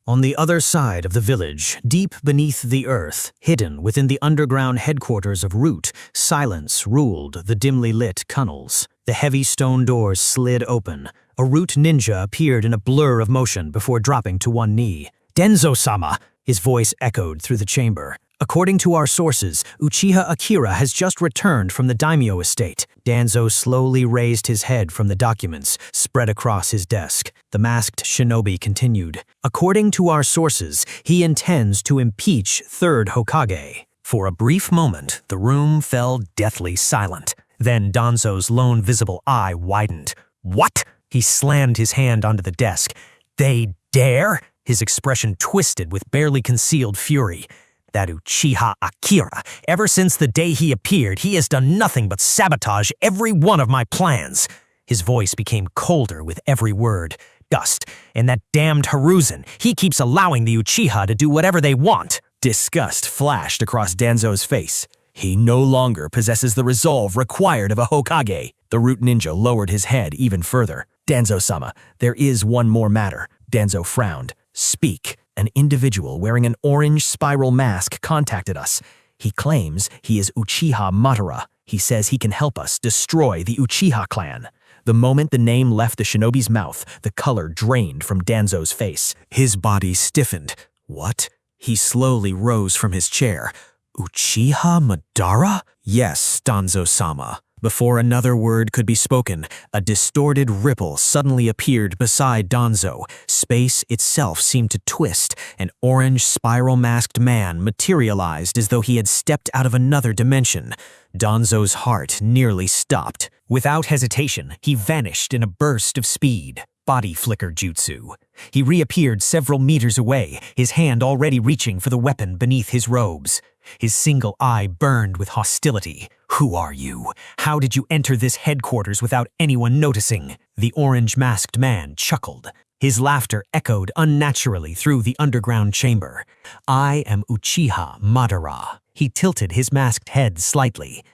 On the other side of the village, deep beneath the earth, hidden within the underground headquarters of Root, silence ruled the dimly lit tunnels. The heavy stone doors slid open. A Root ninja appeared in a blur of motion before dropping to one knee. "Denzo-sama!" His voice echoed through the chamber. "According to our sources, Uchiha Akira has just returned from the daimyo estate." Danzo slowly raised his head from the documents spread across his desk. The masked shinobi continued. "According to our sources, he intends to impeach third Hokage." For a brief moment, the room fell deathly silent. Then Danzo's lone visible eye widened. "What?" He slammed his hand onto the desk. "They dare?" His expression twisted with barely concealed fury. "That Uchiha Akira, ever since the day he appeared, he has done nothing but sabotage every one of my plans." His voice became colder with every word. "Dust, and that damned Hiruzen, he keeps allowing the Uchiha to do whatever they want." Disgust flashed across Danzo's face. "He no longer possesses the resolve required of a Hokage." The Root ninja lowered his head even further. "Danzo-sama, there is one more matter." Danzo frowned. "Speak." An individual wearing an orange spiral mask contacted us. He claims he is Uchiha Madara. He says he can help us destroy the Uchiha Clan. The moment the name left the shinobi's mouth, the color drained from Danzo's face. His body stiffened. "What?" He slowly rose from his chair. "Uchiha Madara?" "Yes, Danzo-sama." Before another word could be spoken, a distorted ripple suddenly appeared beside Danzo. Space itself seemed to twist. An orange spiral-masked man materialized as though he had stepped out of another dimension. Danzo's heart nearly stopped. Without hesitation, he vanished in a burst of speed. Body flicker jutsu. He reappeared several meters away, his hand already reaching for the weapon beneath his robes. His single eye burned with hostility. "Who are you? How did you enter this headquarters without anyone noticing?" The orange-masked man chuckled. His laughter echoed unnaturally through the underground chamber. "I am Uchiha Madara." He tilted his masked head slightly.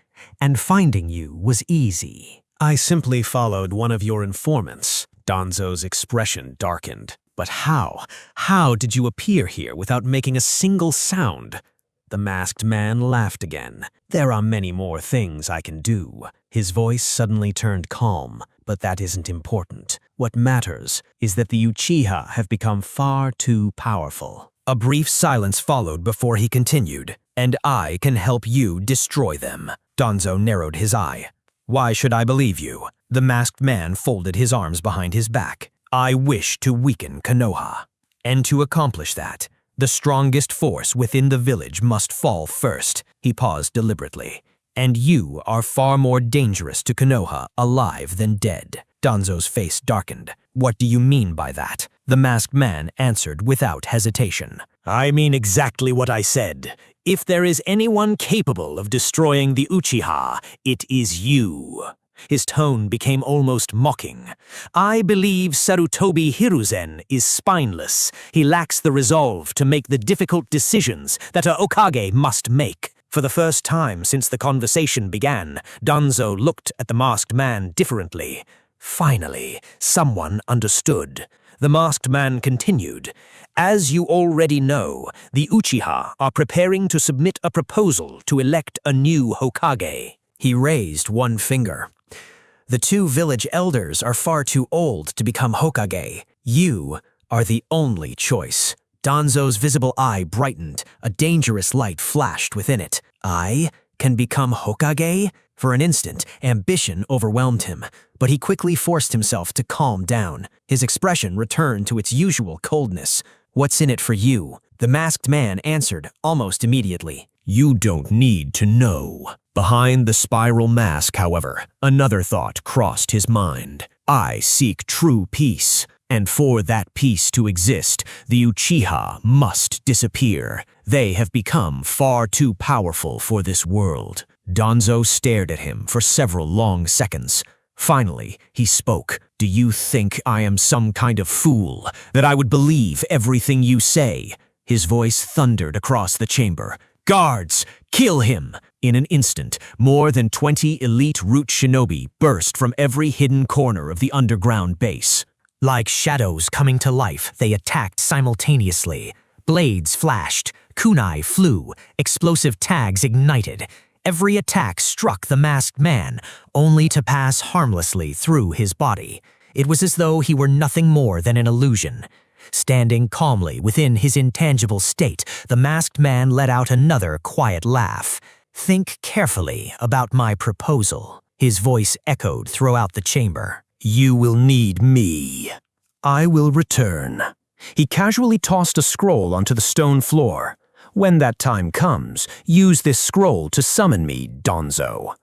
"And finding you was easy. I simply followed one of your informants." Danzo's expression darkened. "But how? How did you appear here without making a single sound?" The masked man laughed again. "There are many more things I can do." His voice suddenly turned calm, but that isn't important. What matters is that the Uchiha have become far too powerful. A brief silence followed before he continued. "And I can help you destroy them." Danzo narrowed his eye. "Why should I believe you?" The masked man folded his arms behind his back. "I wish to weaken Konoha. And to accomplish that, the strongest force within the village must fall first." He paused deliberately. "And you are far more dangerous to Konoha alive than dead." Danzo's face darkened. "What do you mean by that?" The masked man answered without hesitation. "I mean exactly what I said. If there is anyone capable of destroying the Uchiha, it is you." His tone became almost mocking. "I believe Sarutobi Hiruzen is spineless. He lacks the resolve to make the difficult decisions that a Hokage must make." For the first time since the conversation began, Danzo looked at the masked man differently. Finally, someone understood. The masked man continued. "As you already know, the Uchiha are preparing to submit a proposal to elect a new Hokage." He raised one finger. "The two village elders are far too old to become Hokage. You are the only choice." Danzo's visible eye brightened. A dangerous light flashed within it. "I can become Hokage?" For an instant, ambition overwhelmed him, but he quickly forced himself to calm down. His expression returned to its usual coldness. "What's in it for you?" The masked man answered almost immediately. "You don't need to know." Behind the spiral mask, however, another thought crossed his mind. "I seek true peace, and for that peace to exist, the Uchiha must disappear. They have become far too powerful for this world." Danzo stared at him for several long seconds. Finally, he spoke. "Do you think I am some kind of fool, that I would believe everything you say?" His voice thundered across the chamber. "Guards, kill him!" In an instant, more than 20 elite Root shinobi burst from every hidden corner of the underground base. Like shadows coming to life, they attacked simultaneously. Blades flashed, kunai flew, explosive tags ignited. Every attack struck the masked man, only to pass harmlessly through his body. It was as though he were nothing more than an illusion. Standing calmly within his intangible state, the masked man let out another quiet laugh. "Think carefully about my proposal," his voice echoed throughout the chamber. "You will need me. I will return." He casually tossed a scroll onto the stone floor. "When that time comes, use this scroll to summon me, Donzo."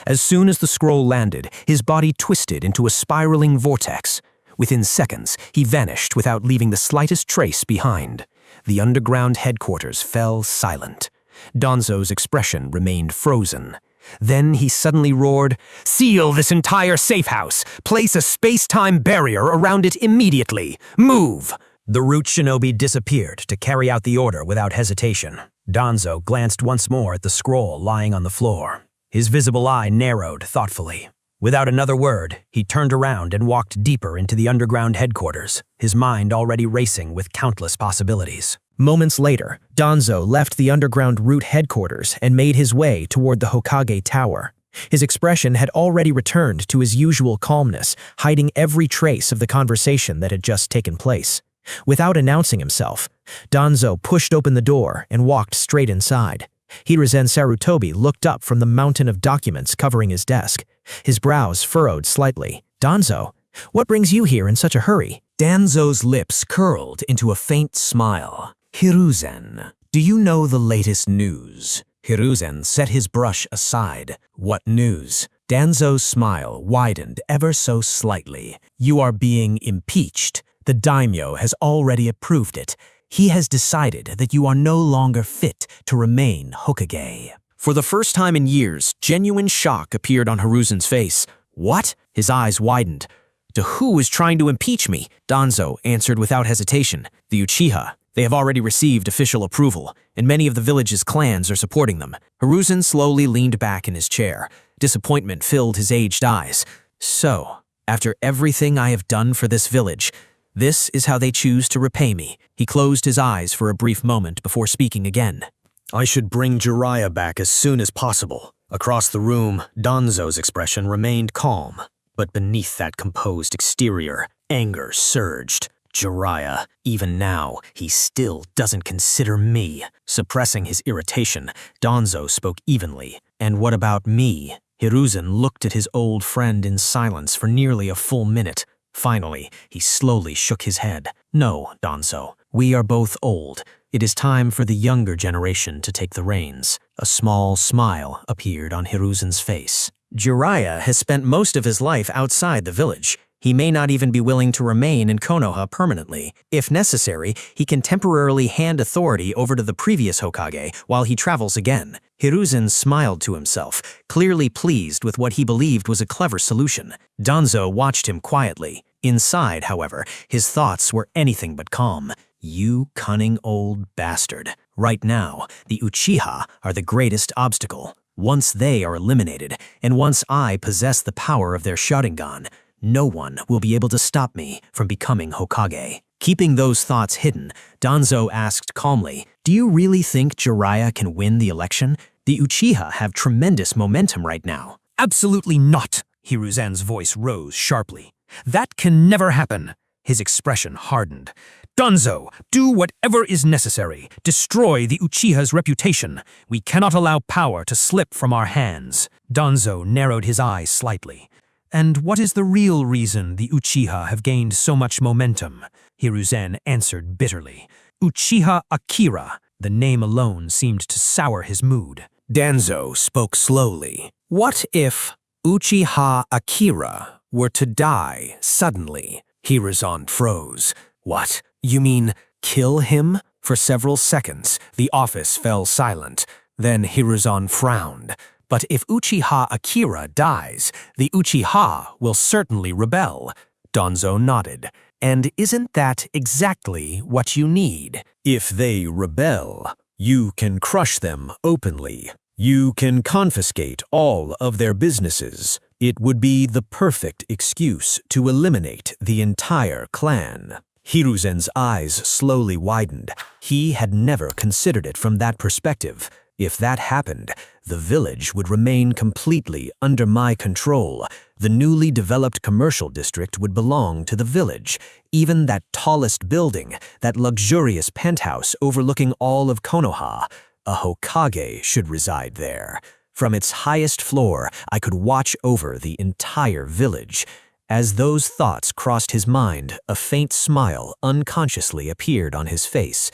As soon as the scroll landed, his body twisted into a spiraling vortex. Within seconds, he vanished without leaving the slightest trace behind. The underground headquarters fell silent. Donzo's expression remained frozen. Then he suddenly roared, "Seal this entire safe house! Place a space-time barrier around it immediately! Move!" The root shinobi disappeared to carry out the order without hesitation. Donzo glanced once more at the scroll lying on the floor. His visible eye narrowed thoughtfully. Without another word, he turned around and walked deeper into the underground headquarters, his mind already racing with countless possibilities. Moments later, Donzo left the underground root headquarters and made his way toward the Hokage Tower. His expression had already returned to his usual calmness, hiding every trace of the conversation that had just taken place. Without announcing himself, Donzo pushed open the door and walked straight inside. Hiruzen Sarutobi looked up from the mountain of documents covering his desk. His brows furrowed slightly. "Donzo, what brings you here in such a hurry?" Danzo's lips curled into a faint smile. "Hiruzen, do you know the latest news?" Hiruzen set his brush aside. "What news?" Danzo's smile widened ever so slightly. "You are being impeached. The daimyo has already approved it. He has decided that you are no longer fit to remain Hokage." For the first time in years, genuine shock appeared on Hiruzen's face. "What?" His eyes widened. "To who is trying to impeach me?" Donzo answered without hesitation. "The Uchiha. They have already received official approval, and many of the village's clans are supporting them." Hiruzen slowly leaned back in his chair. Disappointment filled his aged eyes. "So, after everything I have done for this village, this is how they choose to repay me." He closed his eyes for a brief moment before speaking again. "I should bring Jiraiya back as soon as possible." Across the room, Donzo's expression remained calm, but beneath that composed exterior, anger surged. "Jiraiya, even now, he still doesn't consider me." Suppressing his irritation, Donzo spoke evenly. "And what about me?" Hiruzen looked at his old friend in silence for nearly a full minute. Finally, he slowly shook his head. "No, Donzo, we are both old. It is time for the younger generation to take the reins." A small smile appeared on Hiruzen's face. "Jiraiya has spent most of his life outside the village. He may not even be willing to remain in Konoha permanently. If necessary, he can temporarily hand authority over to the previous Hokage while he travels again." Hiruzen smiled to himself, clearly pleased with what he believed was a clever solution. Donzo watched him quietly. Inside, however, his thoughts were anything but calm. "You cunning old bastard. Right now, the Uchiha are the greatest obstacle. Once they are eliminated, and once I possess the power of their Sharingan, no one will be able to stop me from becoming Hokage." Keeping those thoughts hidden, Donzo asked calmly, "Do you really think Jiraiya can win the election? The Uchiha have tremendous momentum right now." "Absolutely not!" Hiruzen's voice rose sharply. "That can never happen." His expression hardened. "Donzo, do whatever is necessary. Destroy the Uchiha's reputation. We cannot allow power to slip from our hands." Donzo narrowed his eyes slightly. "And what is the real reason the Uchiha have gained so much momentum?" Hiruzen answered bitterly. "Uchiha Akira." The name alone seemed to sour his mood. Danzo spoke slowly. "What if Uchiha Akira were to die suddenly?" Hiruzen froze. "What? You mean kill him?" For several seconds, the office fell silent. Then Hiruzen frowned. "But if Uchiha Akira dies, the Uchiha will certainly rebel." Donzo nodded. "And isn't that exactly what you need?" "If they rebel, you can crush them openly. You can confiscate all of their businesses. It would be the perfect excuse to eliminate the entire clan. Hiruzen's eyes slowly widened. He had never considered it from that perspective. If that happened, the village would remain completely under my control. The newly developed commercial district would belong to the village. Even that tallest building, that luxurious penthouse overlooking all of Konoha, a Hokage should reside there. From its highest floor, I could watch over the entire village. As those thoughts crossed his mind, a faint smile unconsciously appeared on his face.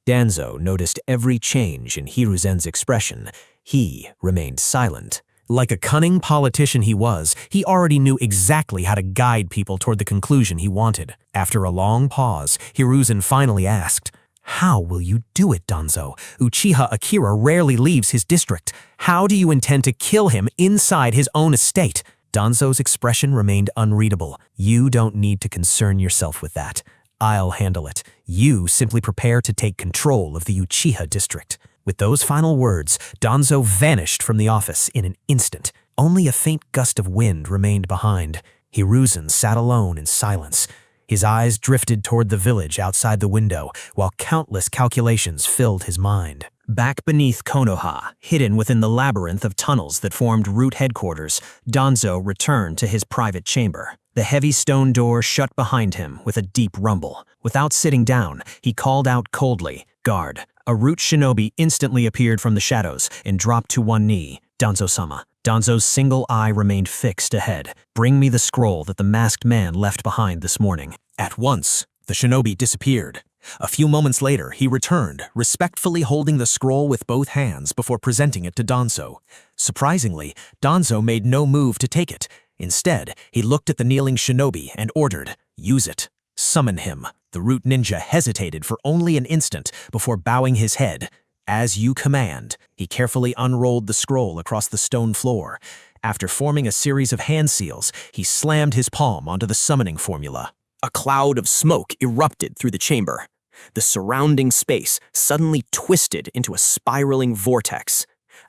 Danzo noticed every change in Hiruzen's expression. He remained silent. Like a cunning politician he was, he already knew exactly how to guide people toward the conclusion he wanted. After a long pause, Hiruzen finally asked, "How will you do it, Danzo? Uchiha Akira rarely leaves his district. How do you intend to kill him inside his own estate?" Danzo's expression remained unreadable. "You don't need to concern yourself with that. I'll handle it. You simply prepare to take control of the Uchiha district." With those final words, Danzo vanished from the office in an instant. Only a faint gust of wind remained behind. Hiruzen sat alone in silence. His eyes drifted toward the village outside the window, while countless calculations filled his mind. Back beneath Konoha, hidden within the labyrinth of tunnels that formed Root headquarters, Danzo returned to his private chamber. The heavy stone door shut behind him with a deep rumble. Without sitting down, he called out coldly, "Guard." A Root shinobi instantly appeared from the shadows and dropped to one knee. "Danzo-sama." Danzo's single eye remained fixed ahead. "Bring me the scroll that the masked man left behind this morning." At once, the shinobi disappeared. A few moments later, he returned, respectfully holding the scroll with both hands before presenting it to Danzo. Surprisingly, Danzo made no move to take it. Instead, he looked at the kneeling shinobi and ordered, "Use it. Summon him." The Root ninja hesitated for only an instant before bowing his head. "As you command." He carefully unrolled the scroll across the stone floor. After forming a series of hand seals, he slammed his palm onto the summoning formula. A cloud of smoke erupted through the chamber. The surrounding space suddenly twisted into a spiraling vortex.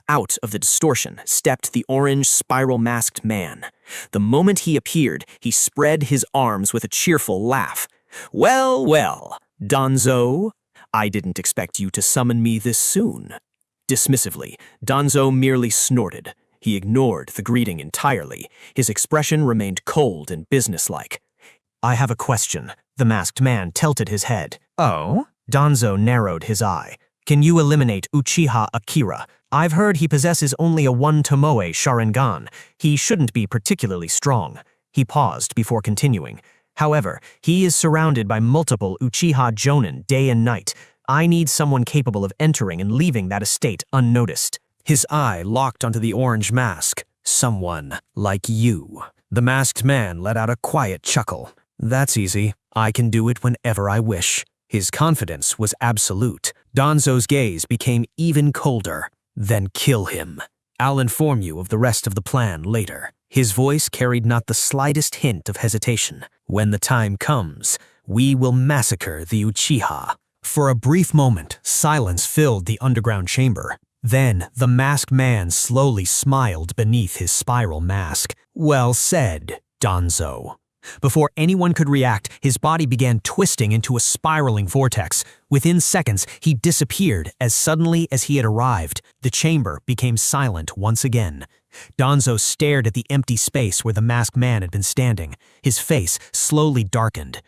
Out of the distortion stepped the orange spiral-masked man. The moment he appeared, he spread his arms with a cheerful laugh. "Well, well, Danzo, I didn't expect you to summon me this soon." Dismissively, Danzo merely snorted. He ignored the greeting entirely. His expression remained cold and businesslike. "I have a question." The masked man tilted his head. "Oh?" Danzo narrowed his eye. "Can you eliminate Uchiha Akira? I've heard he possesses only a one Tomoe Sharingan. He shouldn't be particularly strong." He paused before continuing. "However, he is surrounded by multiple Uchiha Jonin day and night. I need someone capable of entering and leaving that estate unnoticed." His eye locked onto the orange mask. "Someone like you." The masked man let out a quiet chuckle. "That's easy. I can do it whenever I wish." His confidence was absolute. Danzo's gaze became even colder. "Then kill him. I'll inform you of the rest of the plan later." His voice carried not the slightest hint of hesitation. "When the time comes, we will massacre the Uchiha." For a brief moment, silence filled the underground chamber. Then, the masked man slowly smiled beneath his spiral mask. "Well said, Danzo." Before anyone could react, his body began twisting into a spiraling vortex. Within seconds, he disappeared as suddenly as he had arrived. The chamber became silent once again. Danzo stared at the empty space where the masked man had been standing. His face slowly darkened.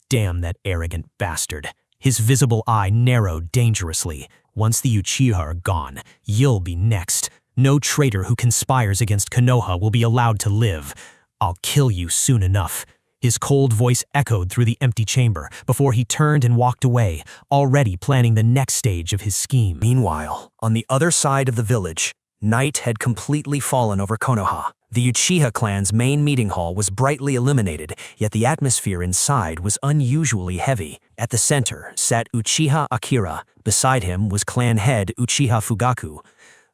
Damn that arrogant bastard. His visible eye narrowed dangerously. "Once the Uchiha are gone, you'll be next. No traitor who conspires against Konoha will be allowed to live. I'll kill you soon enough." His cold voice echoed through the empty chamber before he turned and walked away, already planning the next stage of his scheme. Meanwhile, on the other side of the village, night had completely fallen over Konoha. The Uchiha clan's main meeting hall was brightly illuminated, yet the atmosphere inside was unusually heavy. At the center sat Uchiha Akira. Beside him was clan head Uchiha Fugaku.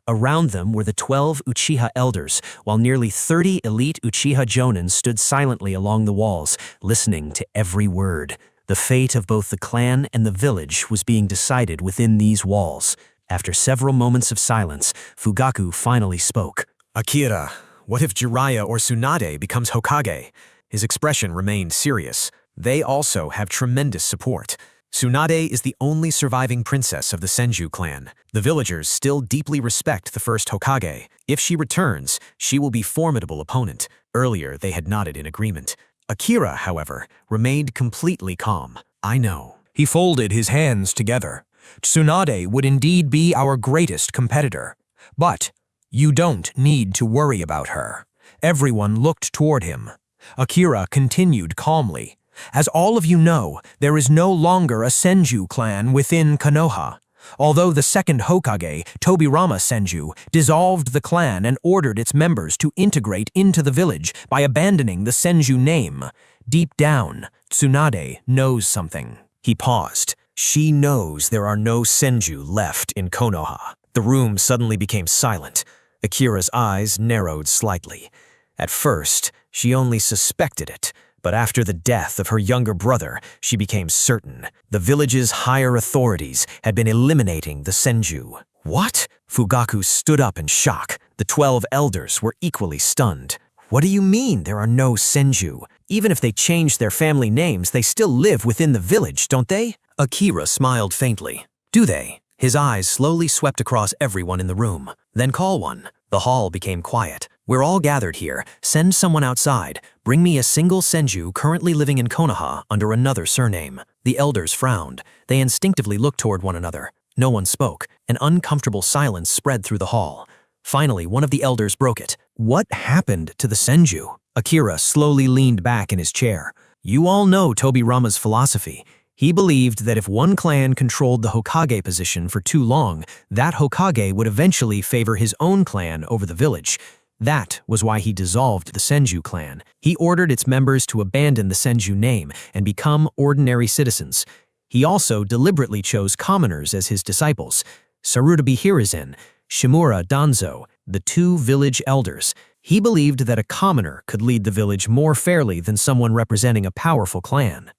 Around them were the 12 Uchiha elders, while nearly 30 elite Uchiha Jonin stood silently along the walls, listening to every word. The fate of both the clan and the village was being decided within these walls. After several moments of silence, Fugaku finally spoke. "Akira, What if Jiraiya or Tsunade becomes Hokage? His expression remained serious. They also have tremendous support. Tsunade is the only surviving princess of the Senju clan. The villagers still deeply respect the first Hokage. If she returns, she will be a formidable opponent. Earlier, they had nodded in agreement. Akira, however, remained completely calm. I know. He folded his hands together. Tsunade would indeed be our greatest competitor. But you don't need to worry about her. Everyone looked toward him. Akira continued calmly. As all of you know, there is no longer a Senju clan within Konoha. Although the second Hokage, Tobirama Senju, dissolved the clan and ordered its members to integrate into the village by abandoning the Senju name, deep down, Tsunade knows something. He paused. She knows there are no Senju left in Konoha. The room suddenly became silent. Akira's eyes narrowed slightly. At first, she only suspected it, but after the death of her younger brother, she became certain. The village's higher authorities had been eliminating the Senju. What? Fugaku stood up in shock. The 12 elders were equally stunned. What do you mean there are no Senju? Even if they change their family names, they still live within the village, don't they? Akira smiled faintly. Do they? His eyes slowly swept across everyone in the room. Then call one. The hall became quiet. We're all gathered here. Send someone outside. Bring me a single Senju currently living in Konoha under another surname. The elders frowned. They instinctively looked toward one another. No one spoke. An uncomfortable silence spread through the hall. Finally, one of the elders broke it. What happened to the Senju? Akira slowly leaned back in his chair. You all know Tobirama's philosophy. He believed that if one clan controlled the Hokage position for too long, that Hokage would eventually favor his own clan over the village. That was why he dissolved the Senju clan. He ordered its members to abandon the Senju name and become ordinary citizens. He also deliberately chose commoners as his disciples. Sarutobi Hiruzen, Shimura Danzo, the two village elders. He believed that a commoner could lead the village more fairly than someone representing a powerful clan.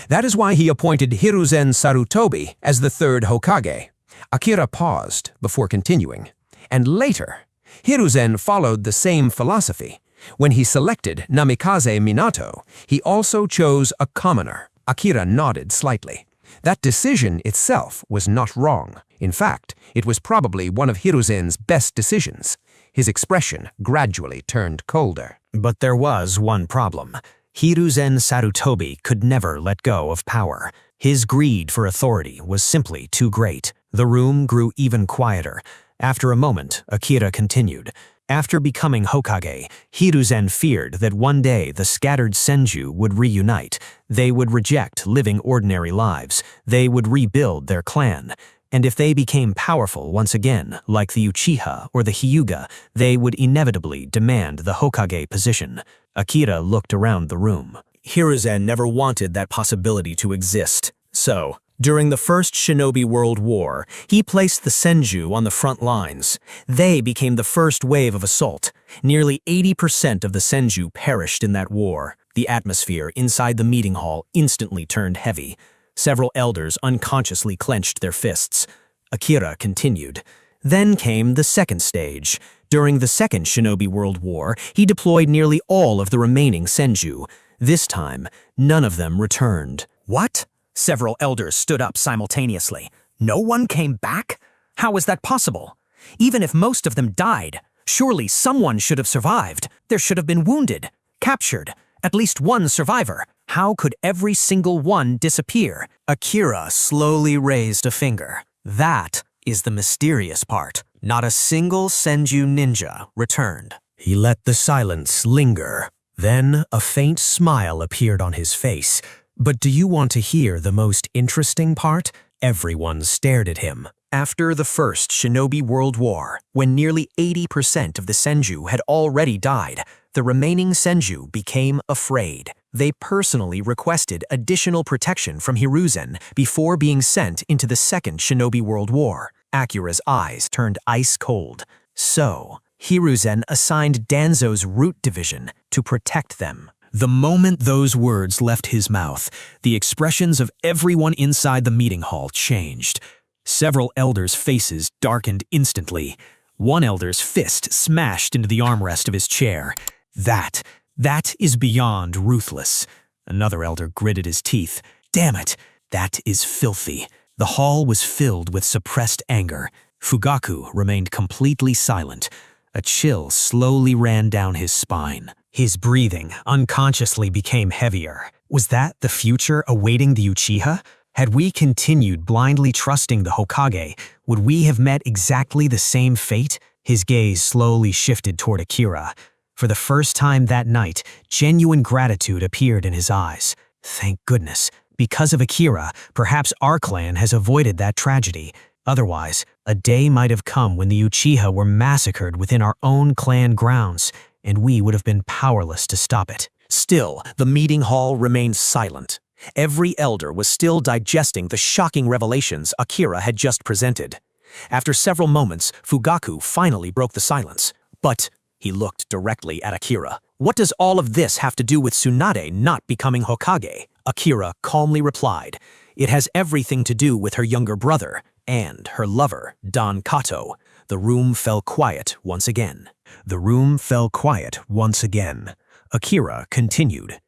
That is why he appointed Hiruzen Sarutobi as the third Hokage. Akira paused before continuing. And later, Hiruzen followed the same philosophy. When he selected Namikaze Minato, he also chose a commoner. Akira nodded slightly. That decision itself was not wrong. In fact, it was probably one of Hiruzen's best decisions. His expression gradually turned colder. But there was one problem. Hiruzen Sarutobi could never let go of power. His greed for authority was simply too great. The room grew even quieter. After a moment, Akira continued. After becoming Hokage, Hiruzen feared that one day the scattered Senju would reunite. They would reject living ordinary lives. They would rebuild their clan. And if they became powerful once again, like the Uchiha or the Hyuga, they would inevitably demand the Hokage position. Akira looked around the room. Hiruzen never wanted that possibility to exist. So, during the First Shinobi World War, he placed the Senju on the front lines. They became the first wave of assault. Nearly 80% of the Senju perished in that war. The atmosphere inside the meeting hall instantly turned heavy. Several elders unconsciously clenched their fists. Akira continued. Then came the second stage. During the Second Shinobi World War, he deployed nearly all of the remaining Senju. This time, none of them returned. What? Several elders stood up simultaneously. No one came back? How is that possible? Even if most of them died, surely someone should have survived. There should have been wounded, captured, at least one survivor. How could every single one disappear? Akira slowly raised a finger. That is the mysterious part. Not a single Senju ninja returned. He let the silence linger. Then a faint smile appeared on his face. But do you want to hear the most interesting part? Everyone stared at him. After the First Shinobi World War, when nearly 80% of the Senju had already died, the remaining Senju became afraid. They personally requested additional protection from Hiruzen before being sent into the Second Shinobi World War. Akira's eyes turned ice cold. So, Hiruzen assigned Danzo's Root Division to protect them. The moment those words left his mouth, the expressions of everyone inside the meeting hall changed. Several elders' faces darkened instantly. One elder's fist smashed into the armrest of his chair. That is beyond ruthless. Another elder gritted his teeth. Damn it, that is filthy. The hall was filled with suppressed anger. Fugaku remained completely silent. A chill slowly ran down his spine. His breathing unconsciously became heavier. Was that the future awaiting the Uchiha? Had we continued blindly trusting the Hokage, would we have met exactly the same fate? His gaze slowly shifted toward Akira. For the first time that night, genuine gratitude appeared in his eyes. Thank goodness. Because of Akira, perhaps our clan has avoided that tragedy. Otherwise, a day might have come when the Uchiha were massacred within our own clan grounds, and we would have been powerless to stop it. Still, the meeting hall remained silent. Every elder was still digesting the shocking revelations Akira had just presented. After several moments, Fugaku finally broke the silence. But he looked directly at Akira. What does all of this have to do with Tsunade not becoming Hokage? Akira calmly replied, it has everything to do with her younger brother and her lover, Don Kato. The room fell quiet once again. Akira continued.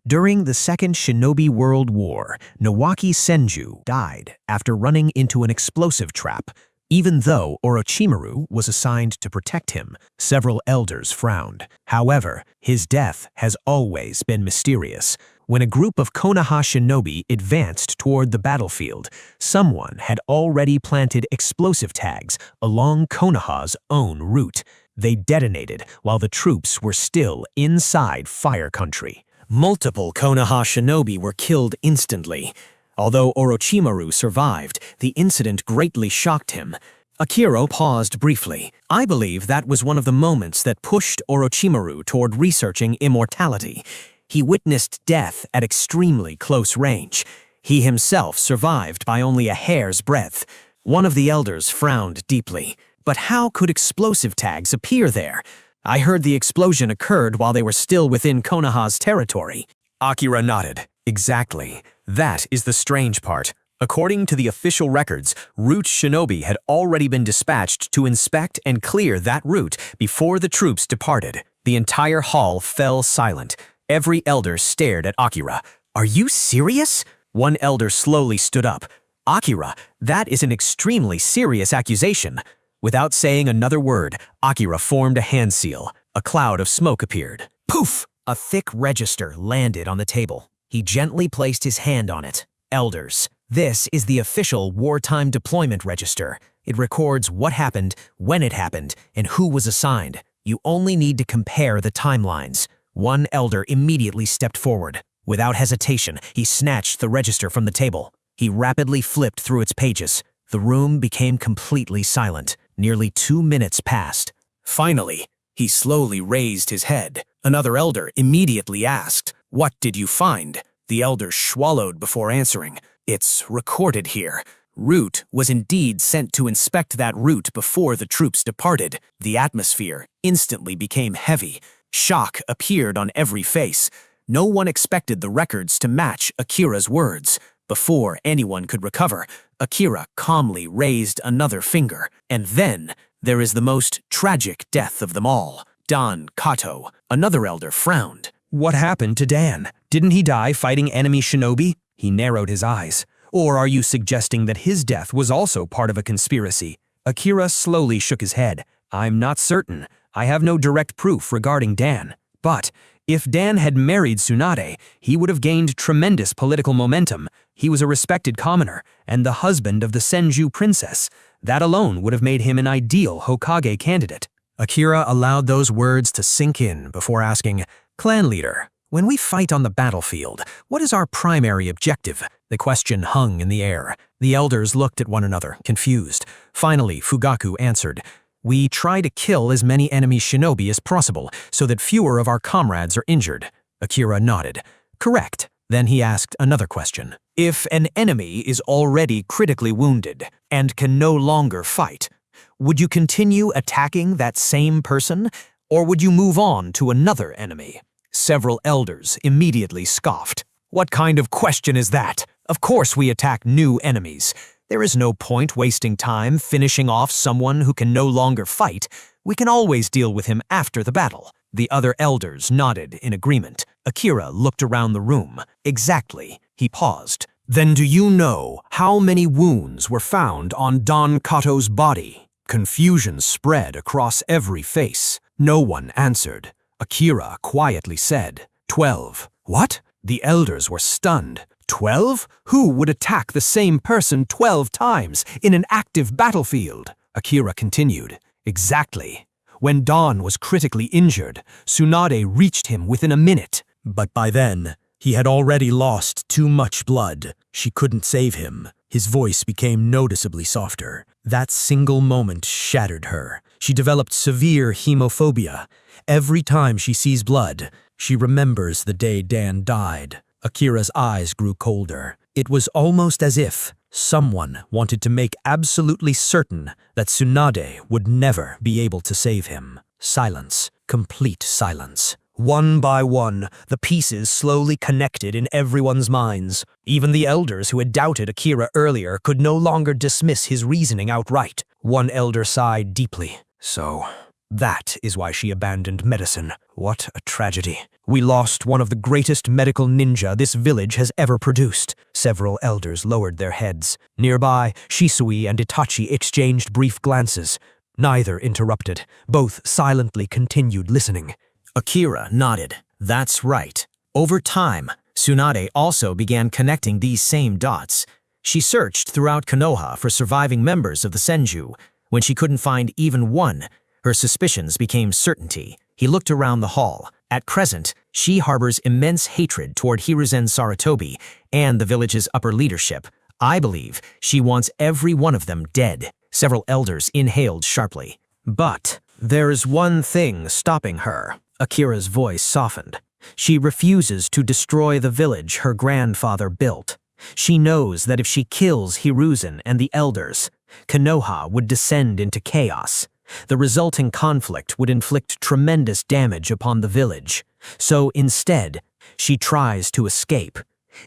During the Second Shinobi World War, Nawaki Senju died after running into an explosive trap. Even though Orochimaru was assigned to protect him, several elders frowned. However, his death has always been mysterious. When a group of Konoha shinobi advanced toward the battlefield, someone had already planted explosive tags along Konoha's own route. They detonated while the troops were still inside fire country. Multiple Konoha shinobi were killed instantly. Although Orochimaru survived, the incident greatly shocked him. Akira paused briefly. I believe that was one of the moments that pushed Orochimaru toward researching immortality. He witnessed death at extremely close range. He himself survived by only a hair's breadth. One of the elders frowned deeply. But how could explosive tags appear there? I heard the explosion occurred while they were still within Konoha's territory. Akira nodded. Exactly. That is the strange part. According to the official records, route shinobi had already been dispatched to inspect and clear that route before the troops departed. The entire hall fell silent. Every elder stared at Akira. Are you serious? One elder slowly stood up. Akira, that is an extremely serious accusation. Without saying another word, Akira formed a hand seal. A cloud of smoke appeared. Poof! A thick register landed on the table. He gently placed his hand on it. Elders, this is the official wartime deployment register. It records what happened, when it happened, and who was assigned. You only need to compare the timelines. One elder immediately stepped forward. Without hesitation, he snatched the register from the table. He rapidly flipped through its pages. The room became completely silent. Nearly 2 minutes passed. Finally, he slowly raised his head. Another elder immediately asked, "What did you find?" The elder swallowed before answering. "It's recorded here. Root was indeed sent to inspect that route before the troops departed." The atmosphere instantly became heavy. Shock appeared on every face. No one expected the records to match Akira's words. Before anyone could recover, Akira calmly raised another finger. And then there is the most tragic death of them all. Don Kato. Another elder frowned. What happened to Dan? Didn't he die fighting enemy shinobi? He narrowed his eyes. Or are you suggesting that his death was also part of a conspiracy? Akira slowly shook his head. I'm not certain. I have no direct proof regarding Dan. But if Dan had married Tsunade, he would have gained tremendous political momentum. He was a respected commoner and the husband of the Senju princess. That alone would have made him an ideal Hokage candidate. Akira allowed those words to sink in before asking, "Clan leader, when we fight on the battlefield, what is our primary objective?" The question hung in the air. The elders looked at one another, confused. Finally, Fugaku answered, "We try to kill as many enemy shinobi as possible so that fewer of our comrades are injured." Akira nodded. "Correct." Then he asked another question. "If an enemy is already critically wounded and can no longer fight, would you continue attacking that same person, or would you move on to another enemy?" Several elders immediately scoffed. "What kind of question is that? Of course we attack new enemies. There is no point wasting time finishing off someone who can no longer fight. We can always deal with him after the battle. The other elders nodded in agreement. Akira looked around the room. Exactly. He paused. Then do you know how many wounds were found on Don Kato's body? Confusion spread across every face. No one answered. Akira quietly said, 12. What? The elders were stunned. 12? Who would attack the same person 12 times in an active battlefield? Akira continued, exactly. When Don was critically injured, Tsunade reached him within a minute. But by then, he had already lost too much blood. She couldn't save him. His voice became noticeably softer. That single moment shattered her. She developed severe hemophobia. Every time she sees blood, she remembers the day Dan died. Akira's eyes grew colder. It was almost as if someone wanted to make absolutely certain that Tsunade would never be able to save him. Silence. Complete silence. One by one, the pieces slowly connected in everyone's minds. Even the elders who had doubted Akira earlier could no longer dismiss his reasoning outright. One elder sighed deeply. So, that is why she abandoned medicine. What a tragedy. We lost one of the greatest medical ninja this village has ever produced. Several elders lowered their heads. Nearby, Shisui and Itachi exchanged brief glances. Neither interrupted. Both silently continued listening. Akira nodded. That's right. Over time, Tsunade also began connecting these same dots. She searched throughout Konoha for surviving members of the Senju. When she couldn't find even one, her suspicions became certainty. He looked around the hall. At present, she harbors immense hatred toward Hiruzen Sarutobi and the village's upper leadership. I believe she wants every one of them dead. Several elders inhaled sharply. But there's one thing stopping her. Akira's voice softened. She refuses to destroy the village her grandfather built. She knows that if she kills Hiruzen and the elders, Konoha would descend into chaos. The resulting conflict would inflict tremendous damage upon the village. So instead, she tries to escape.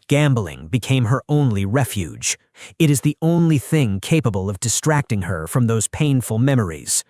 Gambling became her only refuge. It is the only thing capable of distracting her from those painful memories.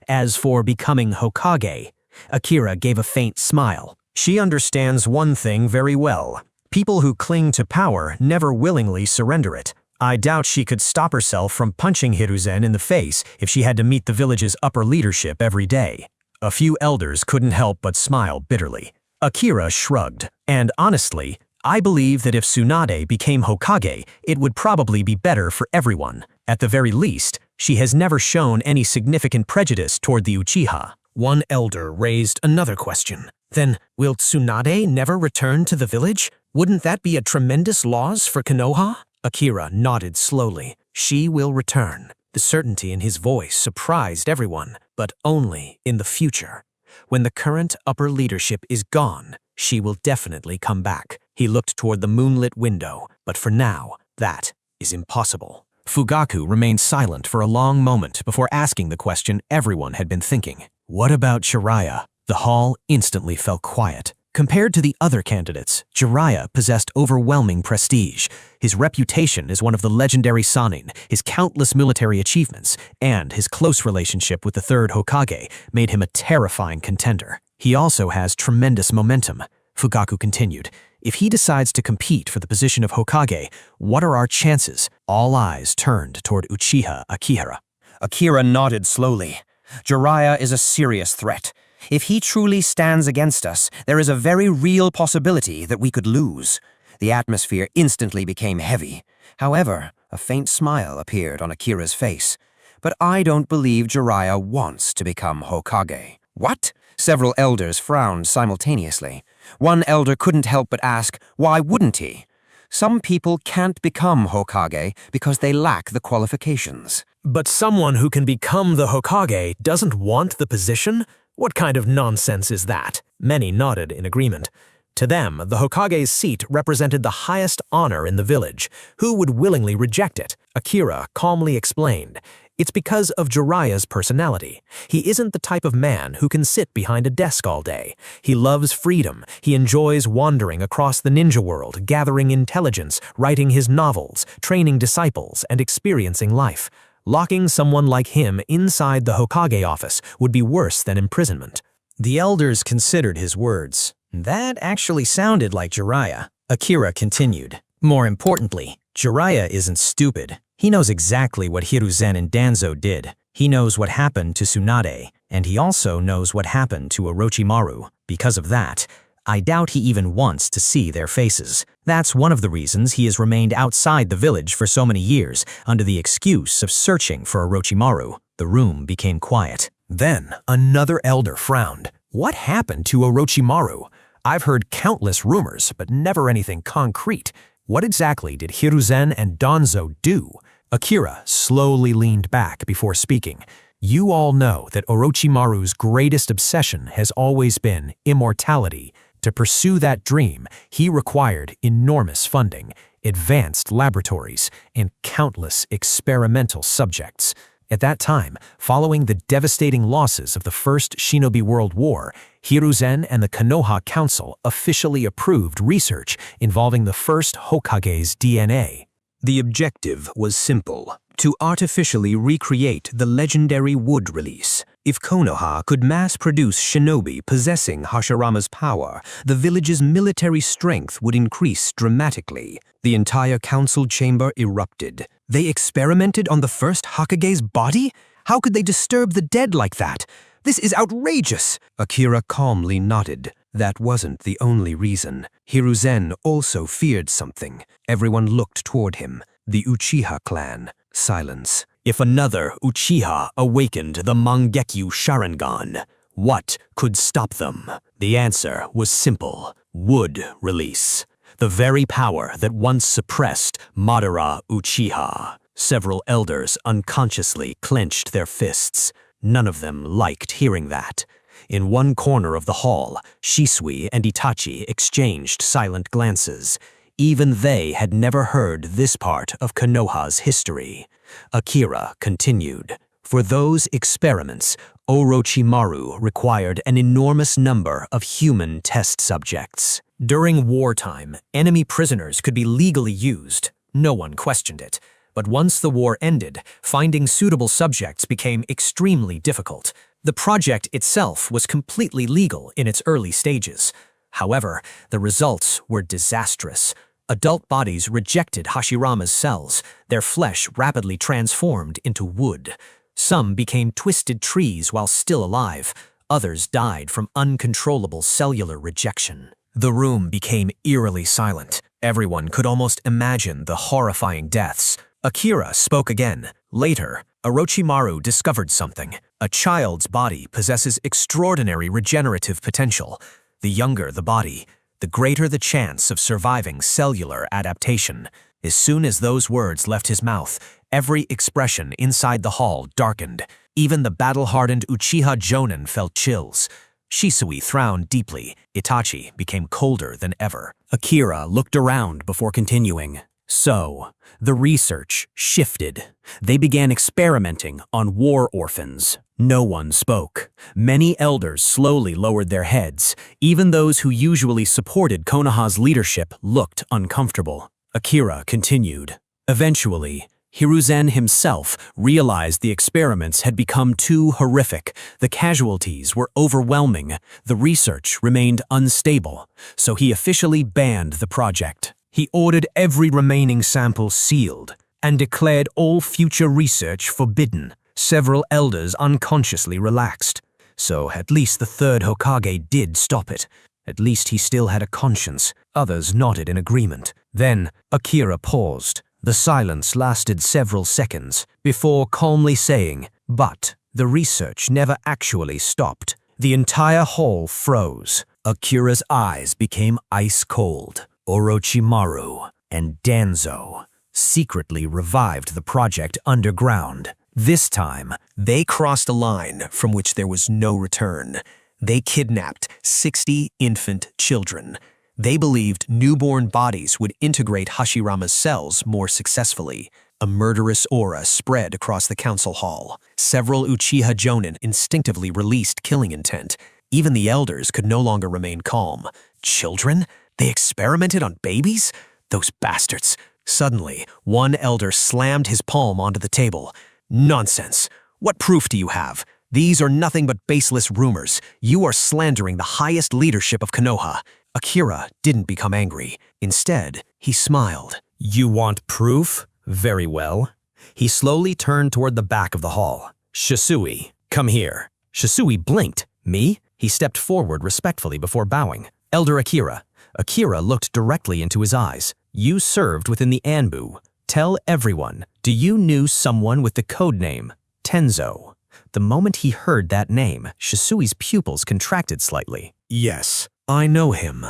As for becoming Hokage, Akira gave a faint smile. She understands one thing very well. People who cling to power never willingly surrender it. I doubt she could stop herself from punching Hiruzen in the face if she had to meet the village's upper leadership every day. A few elders couldn't help but smile bitterly. Akira shrugged. And honestly, I believe that if Tsunade became Hokage, it would probably be better for everyone. At the very least, she has never shown any significant prejudice toward the Uchiha. One elder raised another question. Then, will Tsunade never return to the village? Wouldn't that be a tremendous loss for Konoha? Akira nodded slowly. She will return. The certainty in his voice surprised everyone, but only in the future. When the current upper leadership is gone, she will definitely come back. He looked toward the moonlit window, but for now, that is impossible. Fugaku remained silent for a long moment before asking the question everyone had been thinking. What about Jiraiya? The hall instantly fell quiet. Compared to the other candidates, Jiraiya possessed overwhelming prestige. His reputation as one of the legendary Sannin, his countless military achievements, and his close relationship with the third Hokage made him a terrifying contender. He also has tremendous momentum. Fugaku continued, if he decides to compete for the position of Hokage, what are our chances? All eyes turned toward Uchiha Akihara. Akira nodded slowly. Jiraiya is a serious threat. If he truly stands against us, there is a very real possibility that we could lose. The atmosphere instantly became heavy. However, a faint smile appeared on Akira's face. But I don't believe Jiraiya wants to become Hokage. What? Several elders frowned simultaneously. One elder couldn't help but ask, why wouldn't he? Some people can't become Hokage because they lack the qualifications. But someone who can become the Hokage doesn't want the position? What kind of nonsense is that? Many nodded in agreement. To them, the Hokage's seat represented the highest honor in the village. Who would willingly reject it? Akira calmly explained, It's because of Jiraiya's personality. He isn't the type of man who can sit behind a desk all day. He loves freedom. He enjoys wandering across the ninja world, gathering intelligence, writing his novels, training disciples, and experiencing life. Locking someone like him inside the Hokage office would be worse than imprisonment. The elders considered his words. That actually sounded like Jiraiya. Akira continued. More importantly, Jiraiya isn't stupid. He knows exactly what Hiruzen and Danzo did. He knows what happened to Tsunade, and he also knows what happened to Orochimaru. Because of that, I doubt he even wants to see their faces. That's one of the reasons he has remained outside the village for so many years, under the excuse of searching for Orochimaru. The room became quiet. Then another elder frowned. What happened to Orochimaru? I've heard countless rumors, but never anything concrete. What exactly did Hiruzen and Danzo do? Akira slowly leaned back before speaking. You all know that Orochimaru's greatest obsession has always been immortality. To pursue that dream, he required enormous funding, advanced laboratories, and countless experimental subjects. At that time, following the devastating losses of the First Shinobi World War, Hiruzen and the Konoha Council officially approved research involving the first Hokage's DNA. The objective was simple: to artificially recreate the legendary wood release. If Konoha could mass-produce shinobi possessing Hashirama's power, the village's military strength would increase dramatically. The entire council chamber erupted. They experimented on the first Hokage's body? How could they disturb the dead like that? This is outrageous! Akira calmly nodded. That wasn't the only reason. Hiruzen also feared something. Everyone looked toward him. The Uchiha Clan. Silence. If another Uchiha awakened the Mangekyu Sharingan, what could stop them? The answer was simple: wood release. The very power that once suppressed Madara Uchiha. Several elders unconsciously clenched their fists. None of them liked hearing that. In one corner of the hall, Shisui and Itachi exchanged silent glances. Even they had never heard this part of Konoha's history. Akira continued. For those experiments, Orochimaru required an enormous number of human test subjects. During wartime, enemy prisoners could be legally used. No one questioned it. But once the war ended, finding suitable subjects became extremely difficult. The project itself was completely legal in its early stages. However, the results were disastrous. Adult bodies rejected Hashirama's cells, their flesh rapidly transformed into wood. Some became twisted trees while still alive. Others died from uncontrollable cellular rejection. The room became eerily silent. Everyone could almost imagine the horrifying deaths. Akira spoke again. Later, Orochimaru discovered something. A child's body possesses extraordinary regenerative potential. The younger the body, the greater the chance of surviving cellular adaptation. As soon as those words left his mouth, every expression inside the hall darkened. Even the battle-hardened Uchiha Jonin felt chills. Shisui frowned deeply. Itachi became colder than ever. Akira looked around before continuing. So, the research shifted. They began experimenting on war orphans. No one spoke. Many elders slowly lowered their heads. Even those who usually supported Konoha's leadership looked uncomfortable. Akira continued. Eventually, Hiruzen himself realized the experiments had become too horrific. The casualties were overwhelming. The research remained unstable, so he officially banned the project. He ordered every remaining sample sealed and declared all future research forbidden. Several elders unconsciously relaxed. So at least the third Hokage did stop it. At least he still had a conscience. Others nodded in agreement. Then Akira paused. The silence lasted several seconds before calmly saying, "But the research never actually stopped." The entire hall froze. Akira's eyes became ice cold. Orochimaru and Danzo secretly revived the project underground. This time, they crossed a line from which there was no return. They kidnapped 60 infant children. They believed newborn bodies would integrate Hashirama's cells more successfully. A murderous aura spread across the council hall. Several Uchiha Jonin instinctively released killing intent. Even the elders could no longer remain calm. Children? They experimented on babies? Those bastards. Suddenly, one elder slammed his palm onto the table. Nonsense. What proof do you have? These are nothing but baseless rumors. You are slandering the highest leadership of Konoha. Akira didn't become angry. Instead, he smiled. You want proof? Very well. He slowly turned toward the back of the hall. Shisui, come here. Shisui blinked. Me? He stepped forward respectfully before bowing. Elder Akira. Akira looked directly into his eyes. You served within the Anbu. Tell everyone, do you knew someone with the code name Tenzo? The moment he heard that name, Shisui's pupils contracted slightly. Yes, I know him.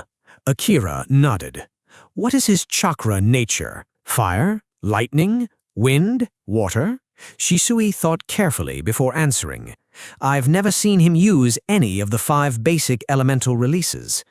Akira nodded. What is his chakra nature? Fire? Lightning? Wind? Water? Shisui thought carefully before answering. I've never seen him use any of the 5 basic elemental releases.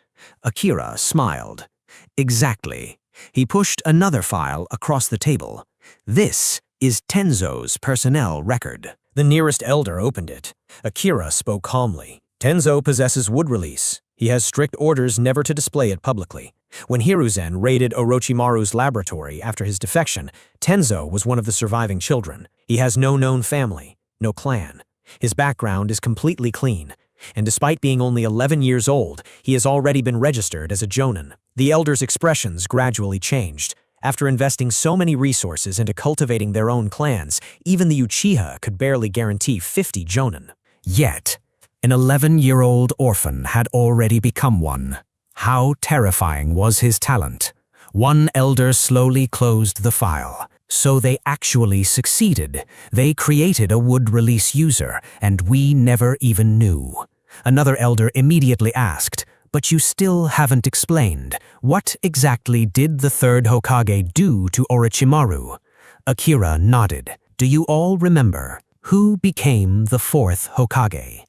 Akira smiled. Exactly. He pushed another file across the table. This is Tenzo's personnel record. The nearest elder opened it. Akira spoke calmly. Tenzo possesses wood release. He has strict orders never to display it publicly. When Hiruzen raided Orochimaru's laboratory after his defection, Tenzo was one of the surviving children. He has no known family, no clan. His background is completely clean, and despite being only 11 years old, he has already been registered as a Jonin. The elders' expressions gradually changed. After investing so many resources into cultivating their own clans, even the Uchiha could barely guarantee 50 Jonin. Yet, an 11-year-old orphan had already become one. How terrifying was his talent? One elder slowly closed the file. So they actually succeeded. They created a wood release user, and we never even knew. Another elder immediately asked, but you still haven't explained. What exactly did the 3rd Hokage do to Orochimaru? Akira nodded. Do you all remember? Who became the 4th Hokage?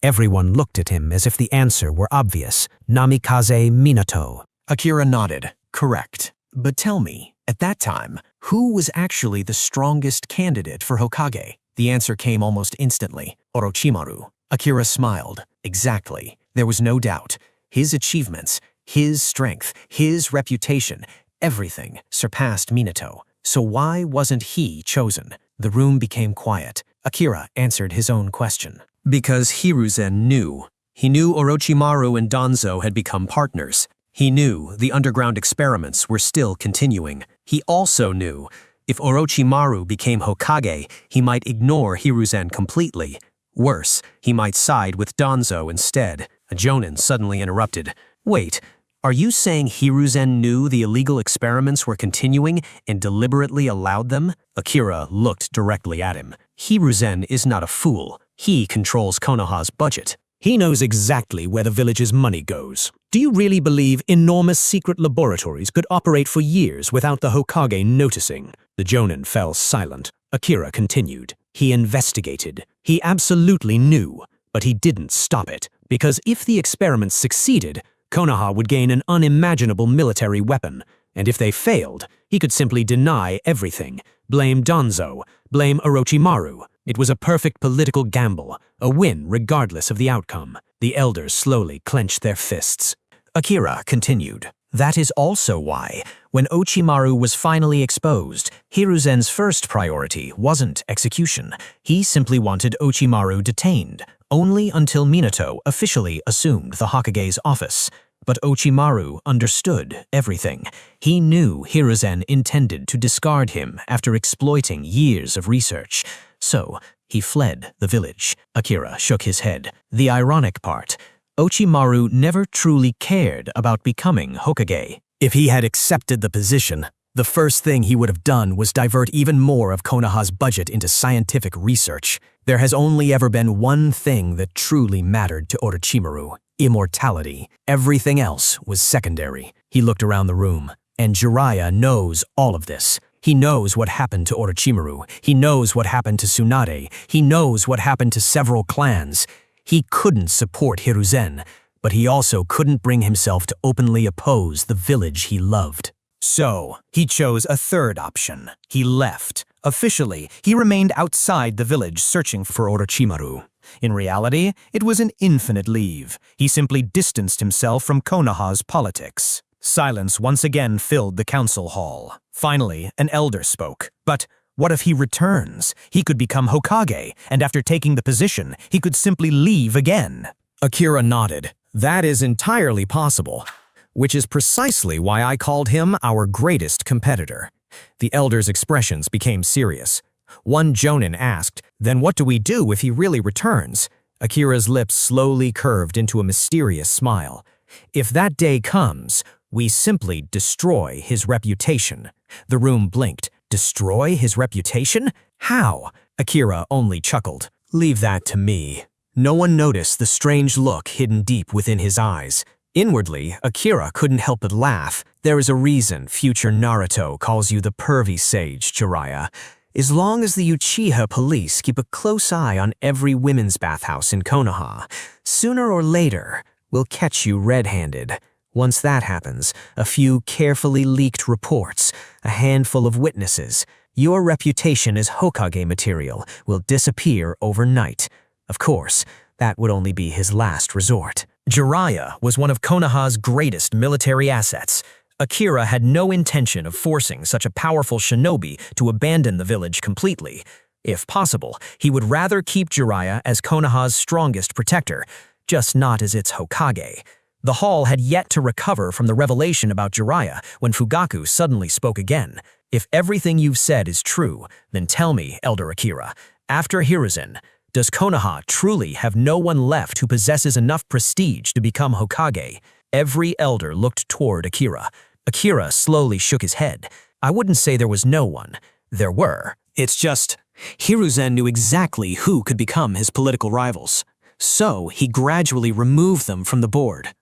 Everyone looked at him as if the answer were obvious. Namikaze Minato. Akira nodded. Correct. But tell me, at that time, who was actually the strongest candidate for Hokage? The answer came almost instantly. Orochimaru. Akira smiled. Exactly. There was no doubt. His achievements, his strength, his reputation, everything surpassed Minato. So why wasn't he chosen? The room became quiet. Akira answered his own question. Because Hiruzen knew. He knew Orochimaru and Danzo had become partners. He knew the underground experiments were still continuing. He also knew if Orochimaru became Hokage, he might ignore Hiruzen completely. Worse, he might side with Danzo instead. A Jonin suddenly interrupted. Wait, are you saying Hiruzen knew the illegal experiments were continuing and deliberately allowed them? Akira looked directly at him. Hiruzen is not a fool. He controls Konoha's budget. He knows exactly where the village's money goes. Do you really believe enormous secret laboratories could operate for years without the Hokage noticing? The Jonin fell silent. Akira continued. He investigated. He absolutely knew, but he didn't stop it. Because if the experiments succeeded, Konoha would gain an unimaginable military weapon. And if they failed, he could simply deny everything. Blame Danzo. Blame Orochimaru. It was a perfect political gamble, a win regardless of the outcome. The elders slowly clenched their fists. Akira continued. That is also why, when Orochimaru was finally exposed, Hiruzen's first priority wasn't execution. He simply wanted Orochimaru detained, only until Minato officially assumed the Hokage's office. But Orochimaru understood everything. He knew Hiruzen intended to discard him after exploiting years of research. So, he fled the village. Akira shook his head. The ironic part, Orochimaru never truly cared about becoming Hokage. If he had accepted the position, the first thing he would have done was divert even more of Konoha's budget into scientific research. There has only ever been one thing that truly mattered to Orochimaru: immortality. Everything else was secondary. He looked around the room, and Jiraiya knows all of this. He knows what happened to Orochimaru. He knows what happened to Tsunade. He knows what happened to several clans. He couldn't support Hiruzen, but he also couldn't bring himself to openly oppose the village he loved. So, he chose a third option. He left. Officially, he remained outside the village searching for Orochimaru. In reality, it was an infinite leave. He simply distanced himself from Konoha's politics. Silence once again filled the council hall. Finally, an elder spoke. But what if he returns? He could become Hokage, and after taking the position, he could simply leave again. Akira nodded. That is entirely possible, which is precisely why I called him our greatest competitor. The elder's expressions became serious. One jonin asked, "Then what do we do if he really returns?" Akira's lips slowly curved into a mysterious smile. "If that day comes, we simply destroy his reputation." The room blinked. Destroy his reputation? How? Akira only chuckled. "Leave that to me." No one noticed the strange look hidden deep within his eyes. Inwardly, Akira couldn't help but laugh. "There is a reason future Naruto calls you the pervy sage, Jiraiya. As long as the Uchiha police keep a close eye on every women's bathhouse in Konoha, sooner or later, we'll catch you red-handed. Once that happens, a few carefully leaked reports, a handful of witnesses, your reputation as Hokage material will disappear overnight. Of course, that would only be his last resort." Jiraiya was one of Konoha's greatest military assets. Akira had no intention of forcing such a powerful shinobi to abandon the village completely. If possible, he would rather keep Jiraiya as Konoha's strongest protector, just not as its Hokage. The hall had yet to recover from the revelation about Jiraiya when Fugaku suddenly spoke again. "If everything you've said is true, then tell me, Elder Akira, after Hiruzen, does Konoha truly have no one left who possesses enough prestige to become Hokage?" Every elder looked toward Akira. Akira slowly shook his head. "I wouldn't say there was no one. There were. It's just, Hiruzen knew exactly who could become his political rivals. So he gradually removed them from the board."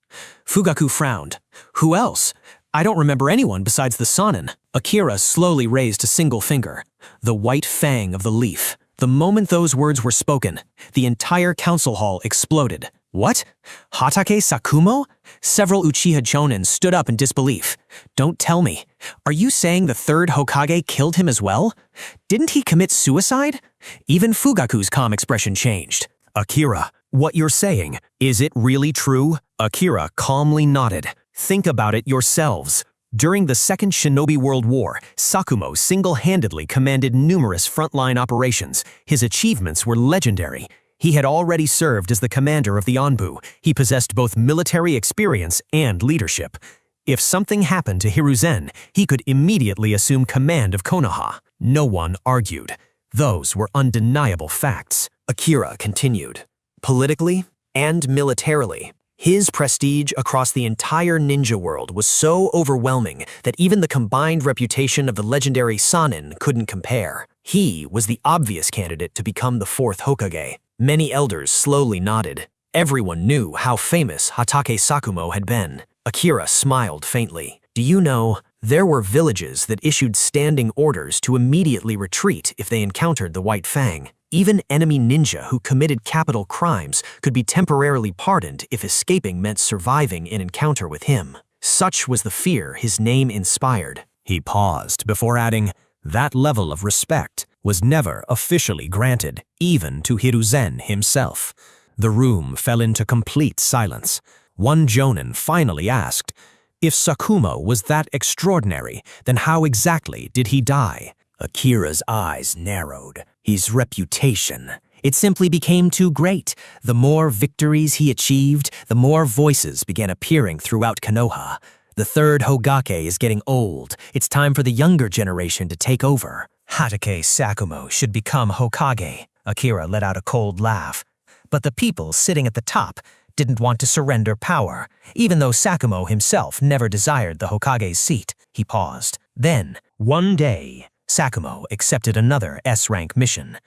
Fugaku frowned. "Who else? I don't remember anyone besides the Sannin." Akira slowly raised a single finger. "The white fang of the leaf." The moment those words were spoken, the entire council hall exploded. "What? Hatake Sakumo?" Several Uchiha Jonin stood up in disbelief. "Don't tell me. Are you saying the third Hokage killed him as well? Didn't he commit suicide?" Even Fugaku's calm expression changed. "Akira, what you're saying, is it really true?" Akira calmly nodded. "Think about it yourselves. During the Second Shinobi World War, Sakumo single-handedly commanded numerous frontline operations. His achievements were legendary. He had already served as the commander of the Anbu. He possessed both military experience and leadership. If something happened to Hiruzen, he could immediately assume command of Konoha. No one argued. Those were undeniable facts." Akira continued. "Politically and militarily, his prestige across the entire ninja world was so overwhelming that even the combined reputation of the legendary Sannin couldn't compare. He was the obvious candidate to become the fourth Hokage." Many elders slowly nodded. Everyone knew how famous Hatake Sakumo had been. Akira smiled faintly. "Do you know, there were villages that issued standing orders to immediately retreat if they encountered the White Fang. Even enemy ninja who committed capital crimes could be temporarily pardoned if escaping meant surviving an encounter with him. Such was the fear his name inspired." He paused before adding, "That level of respect was never officially granted, even to Hiruzen himself." The room fell into complete silence. One jonin finally asked, "If Sakumo was that extraordinary, then how exactly did he die?" Akira's eyes narrowed. "His reputation. It simply became too great. The more victories he achieved, the more voices began appearing throughout Konoha. The third Hokage is getting old. It's time for the younger generation to take over." "Hatake Sakumo should become Hokage." Akira let out a cold laugh. "But the people sitting at the top didn't want to surrender power, even though Sakumo himself never desired the Hokage's seat." He paused. "Then, one day, Sakumo accepted another S-rank mission.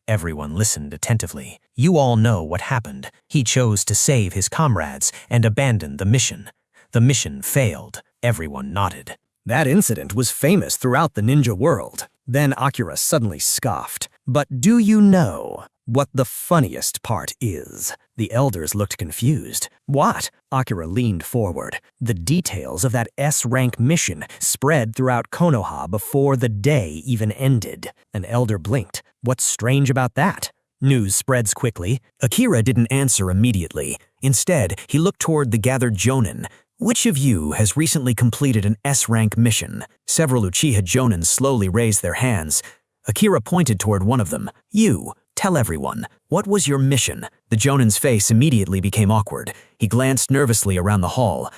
Everyone listened attentively. You all know what happened. He chose to save his comrades and abandoned the mission. The mission failed." Everyone nodded. "That incident was famous throughout the ninja world." Then Akira suddenly scoffed. But do you know what the funniest part is? The elders looked confused. What? Akira leaned forward. The details of that S-rank mission spread throughout Konoha before the day even ended. An elder blinked. What's strange about that? News spreads quickly. Akira didn't answer immediately. Instead, he looked toward the gathered jonin. Which of you has recently completed an S-rank mission? Several Uchiha jonin slowly raised their hands. Akira pointed toward one of them. You. Tell everyone. What was your mission? The jonin's face immediately became awkward. He glanced nervously around the hall.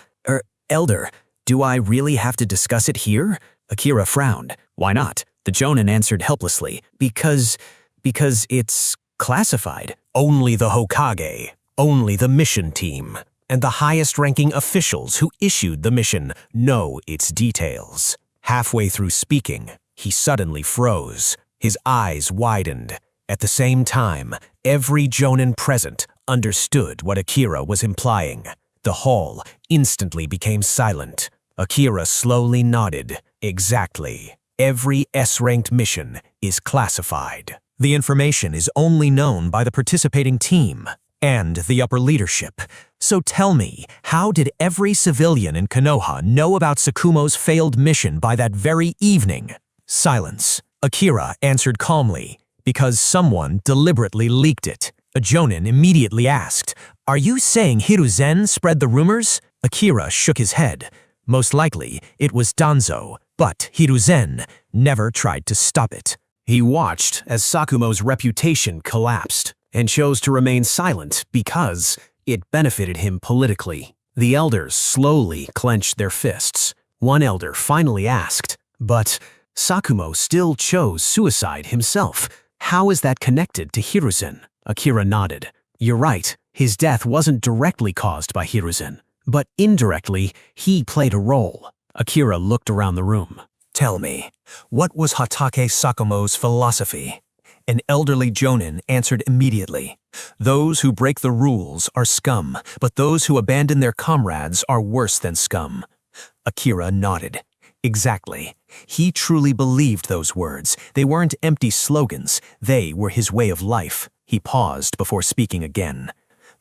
Elder, do I really have to discuss it here? Akira frowned. Why not? The jonin answered helplessly. Because it's classified. Only the Hokage, only the mission team, and the highest-ranking officials who issued the mission know its details. Halfway through speaking, he suddenly froze. His eyes widened. At the same time, every jonin present understood what Akira was implying. The hall instantly became silent. Akira slowly nodded. Exactly. Every S-ranked mission is classified. The information is only known by the participating team and the upper leadership. So tell me, how did every civilian in Konoha know about Sakumo's failed mission by that very evening? Silence. Akira answered calmly. Because someone deliberately leaked it. A jonin immediately asked, "Are you saying Hiruzen spread the rumors?" Akira shook his head. Most likely, it was Danzo, but Hiruzen never tried to stop it. He watched as Sakumo's reputation collapsed and chose to remain silent because it benefited him politically. The elders slowly clenched their fists. One elder finally asked, "But Sakumo still chose suicide himself. How is that connected to Hiruzen?" Akira nodded. You're right, his death wasn't directly caused by Hiruzen, but indirectly, he played a role. Akira looked around the room. Tell me, what was Hatake Sakumo's philosophy? An elderly jonin answered immediately. Those who break the rules are scum, but those who abandon their comrades are worse than scum. Akira nodded. Exactly. He truly believed those words. They weren't empty slogans. They were his way of life. He paused before speaking again.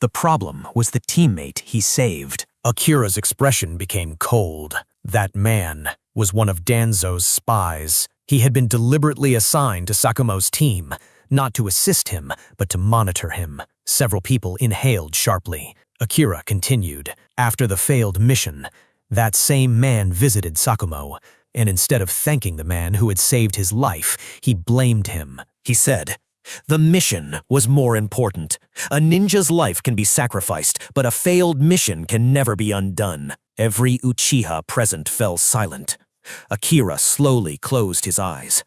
The problem was the teammate he saved. Akira's expression became cold. That man was one of Danzo's spies. He had been deliberately assigned to Sakumo's team, not to assist him, but to monitor him. Several people inhaled sharply. Akira continued. After the failed mission, that same man visited Sakumo, and instead of thanking the man who had saved his life, he blamed him. He said, "The mission was more important. A ninja's life can be sacrificed, but a failed mission can never be undone." Every Uchiha present fell silent. Akira slowly closed his eyes.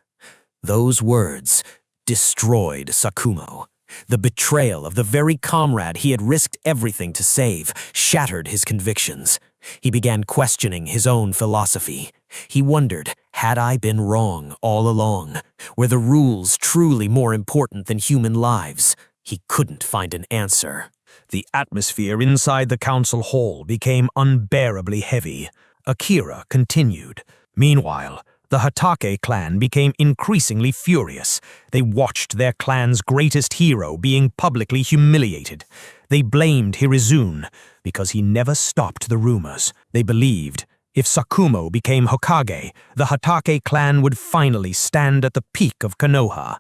Those words destroyed Sakumo. The betrayal of the very comrade he had risked everything to save shattered his convictions. He began questioning his own philosophy. He wondered, had I been wrong all along? Were the rules truly more important than human lives? He couldn't find an answer. The atmosphere inside the council hall became unbearably heavy. Akira continued. Meanwhile, the Hatake clan became increasingly furious. They watched their clan's greatest hero being publicly humiliated. They blamed Hiruzen because he never stopped the rumors. They believed if Sakumo became Hokage, the Hatake clan would finally stand at the peak of Konoha.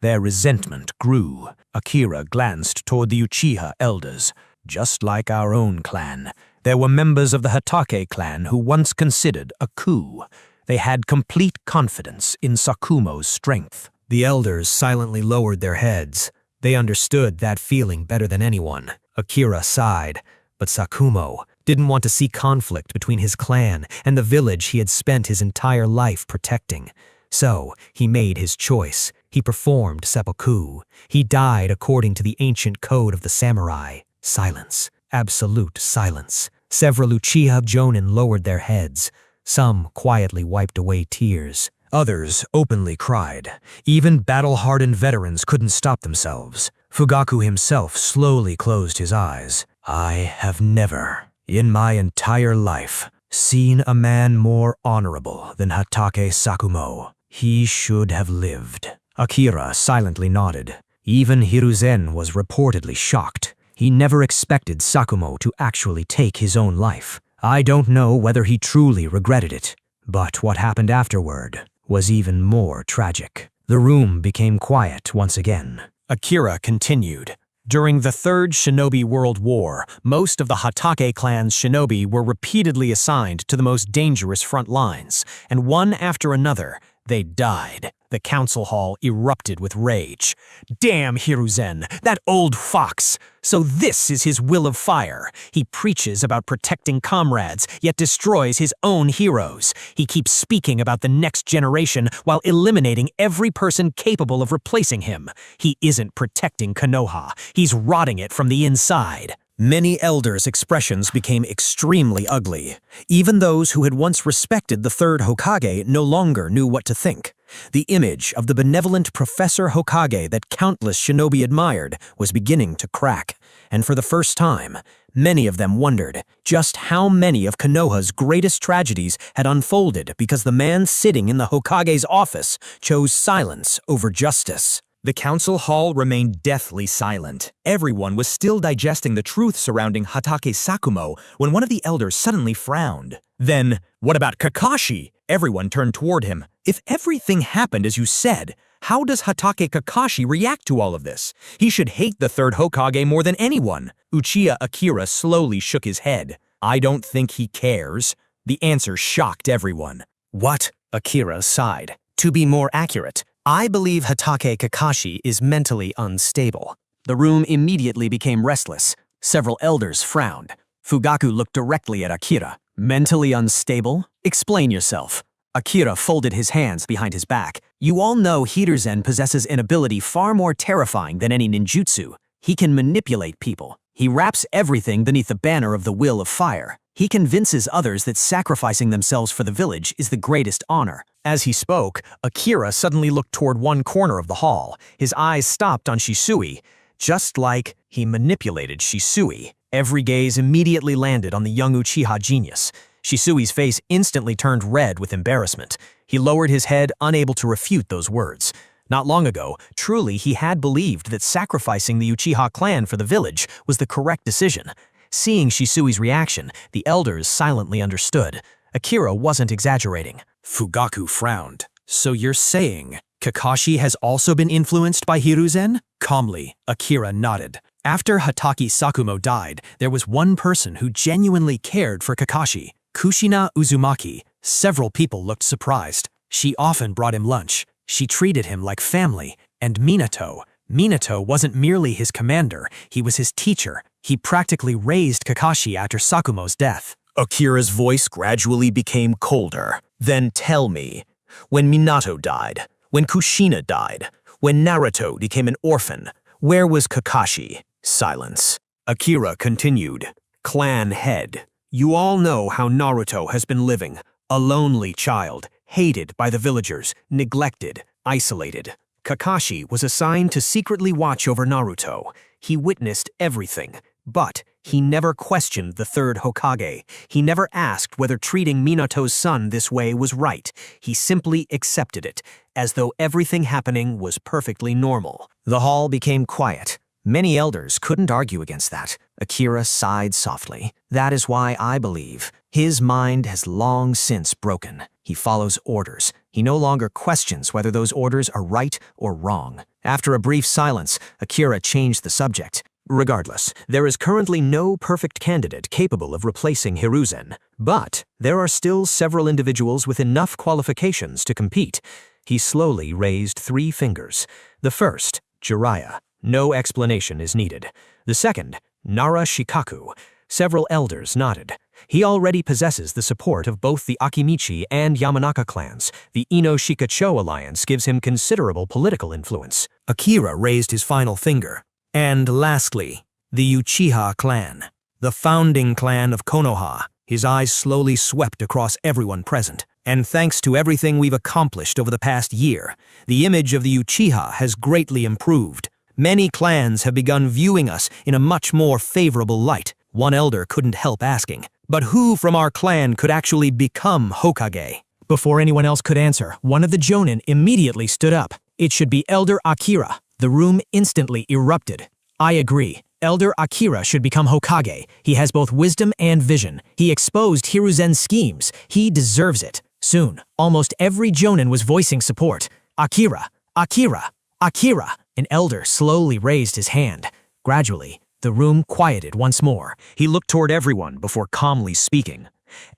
Their resentment grew. Akira glanced toward the Uchiha elders. Just like our own clan, there were members of the Hatake clan who once considered a coup. They had complete confidence in Sakumo's strength. The elders silently lowered their heads. They understood that feeling better than anyone. Akira sighed, but Sakumo didn't want to see conflict between his clan and the village he had spent his entire life protecting. So, he made his choice. He performed seppuku. He died according to the ancient code of the samurai. Silence. Absolute silence. Several Uchiha jonin lowered their heads. Some quietly wiped away tears. Others openly cried. Even battle-hardened veterans couldn't stop themselves. Fugaku himself slowly closed his eyes. I have never, in my entire life, seen a man more honorable than Hatake Sakumo. He should have lived. Akira silently nodded. Even Hiruzen was reportedly shocked. He never expected Sakumo to actually take his own life. I don't know whether he truly regretted it, but what happened afterward was even more tragic. The room became quiet once again. Akira continued. During the Third Shinobi World War, most of the Hatake clan's shinobi were repeatedly assigned to the most dangerous front lines, and one after another, they died. The council hall erupted with rage. Damn Hiruzen, that old fox! So this is his will of fire. He preaches about protecting comrades, yet destroys his own heroes. He keeps speaking about the next generation while eliminating every person capable of replacing him. He isn't protecting Konoha. He's rotting it from the inside. Many elders' expressions became extremely ugly. Even those who had once respected the third Hokage no longer knew what to think. The image of the benevolent Professor Hokage that countless shinobi admired was beginning to crack, and for the first time, many of them wondered just how many of Konoha's greatest tragedies had unfolded because the man sitting in the Hokage's office chose silence over justice. The council hall remained deathly silent. Everyone was still digesting the truth surrounding Hatake Sakumo when one of the elders suddenly frowned. Then, what about Kakashi? Everyone turned toward him. If everything happened as you said, how does Hatake Kakashi react to all of this? He should hate the third Hokage more than anyone. Uchiha Akira slowly shook his head. I don't think he cares. The answer shocked everyone. What? Akira sighed. To be more accurate, I believe Hatake Kakashi is mentally unstable. The room immediately became restless. Several elders frowned. Fugaku looked directly at Akira. Mentally unstable? Explain yourself. Akira folded his hands behind his back. You all know Hiruzen possesses an ability far more terrifying than any ninjutsu. He can manipulate people. He wraps everything beneath the banner of the will of fire. He convinces others that sacrificing themselves for the village is the greatest honor. As he spoke, Akira suddenly looked toward one corner of the hall. His eyes stopped on Shisui. Just like he manipulated Shisui, every gaze immediately landed on the young Uchiha genius. Shisui's face instantly turned red with embarrassment. He lowered his head, unable to refute those words. Not long ago, truly he had believed that sacrificing the Uchiha clan for the village was the correct decision. Seeing Shisui's reaction, the elders silently understood. Akira wasn't exaggerating. Fugaku frowned. So you're saying Kakashi has also been influenced by Hiruzen? Calmly, Akira nodded. After Hatake Sakumo died, there was one person who genuinely cared for Kakashi, Kushina Uzumaki. Several people looked surprised. She often brought him lunch. She treated him like family. And Minato. Minato wasn't merely his commander, he was his teacher. He practically raised Kakashi after Sakumo's death. Akira's voice gradually became colder. Then tell me, when Minato died, when Kushina died, when Naruto became an orphan, where was Kakashi? Silence. Akira continued. Clan head. You all know how Naruto has been living. A lonely child, hated by the villagers, neglected, isolated. Kakashi was assigned to secretly watch over Naruto. He witnessed everything, but he never questioned the third Hokage. He never asked whether treating Minato's son this way was right. He simply accepted it, as though everything happening was perfectly normal. The hall became quiet. Many elders couldn't argue against that. Akira sighed softly. That is why I believe his mind has long since broken. He follows orders. He no longer questions whether those orders are right or wrong. After a brief silence, Akira changed the subject. Regardless, there is currently no perfect candidate capable of replacing Hiruzen, but there are still several individuals with enough qualifications to compete. He slowly raised 3 fingers. The first, Jiraiya. No explanation is needed. The second, Nara Shikaku. Several elders nodded. He already possesses the support of both the Akimichi and Yamanaka clans. The Ino-Shikacho alliance gives him considerable political influence. Akira raised his final finger. And lastly, the Uchiha Clan, the founding clan of Konoha. His eyes slowly swept across everyone present. And thanks to everything we've accomplished over the past year, the image of the Uchiha has greatly improved. Many clans have begun viewing us in a much more favorable light. One elder couldn't help asking, but who from our clan could actually become Hokage? Before anyone else could answer, one of the Jonin immediately stood up. It should be Elder Akira. The room instantly erupted. I agree. Elder Akira should become Hokage. He has both wisdom and vision. He exposed Hiruzen's schemes. He deserves it. Soon, almost every Jonin was voicing support. Akira! Akira! Akira! An elder slowly raised his hand. Gradually, the room quieted once more. He looked toward everyone before calmly speaking.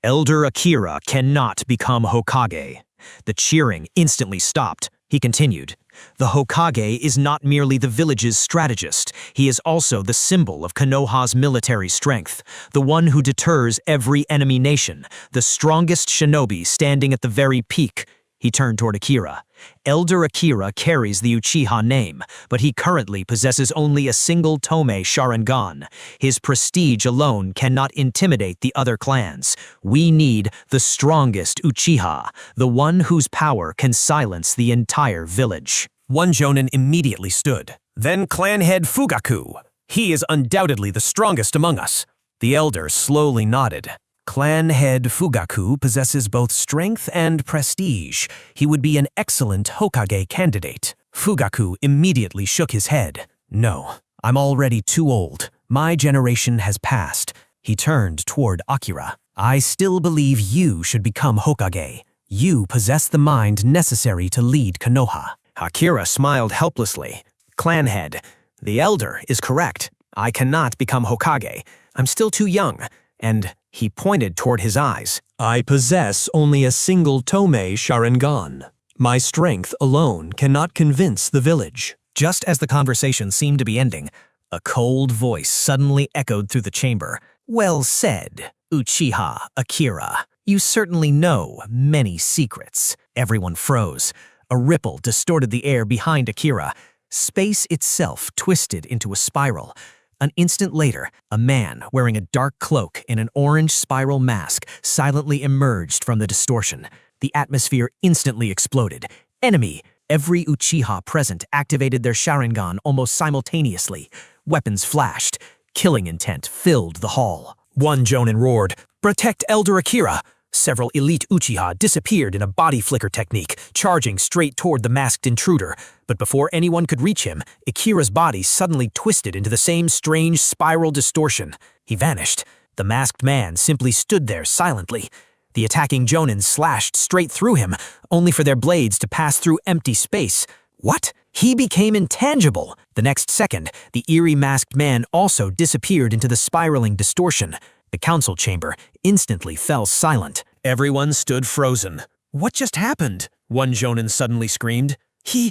Elder Akira cannot become Hokage. The cheering instantly stopped. He continued, "The Hokage is not merely the village's strategist. He is also the symbol of Konoha's military strength, the one who deters every enemy nation, the strongest shinobi standing at the very peak." He turned toward Akira. Elder Akira carries the Uchiha name, but he currently possesses only a single Tome Sharingan. His prestige alone cannot intimidate the other clans. We need the strongest Uchiha, the one whose power can silence the entire village. One Jonin immediately stood. Then clan head Fugaku. He is undoubtedly the strongest among us. The elder slowly nodded. Clan head Fugaku possesses both strength and prestige. He would be an excellent Hokage candidate. Fugaku immediately shook his head. "No, I'm already too old. My generation has passed." He turned toward Akira. "I still believe you should become Hokage. You possess the mind necessary to lead Konoha." Akira smiled helplessly. "Clan head, the elder is correct. I cannot become Hokage. I'm still too young." And he pointed toward his eyes. "I possess only a single Tome Sharingan. My strength alone cannot convince the village." Just as the conversation seemed to be ending, a cold voice suddenly echoed through the chamber. "Well said, Uchiha Akira. You certainly know many secrets." Everyone froze. A ripple distorted the air behind Akira. Space itself twisted into a spiral. An instant later, a man wearing a dark cloak and an orange spiral mask silently emerged from the distortion. The atmosphere instantly exploded. Enemy! Every Uchiha present activated their Sharingan almost simultaneously. Weapons flashed. Killing intent filled the hall. One Jonin roared, "Protect Elder Akira!" Several elite Uchiha disappeared in a body flicker technique, charging straight toward the masked intruder. But before anyone could reach him, Akira's body suddenly twisted into the same strange spiral distortion. He vanished. The masked man simply stood there silently. The attacking Jonin slashed straight through him, only for their blades to pass through empty space. What? He became intangible! The next second, the eerie masked man also disappeared into the spiraling distortion. The council chamber instantly fell silent. Everyone stood frozen. "What just happened?" one Jonin suddenly screamed. He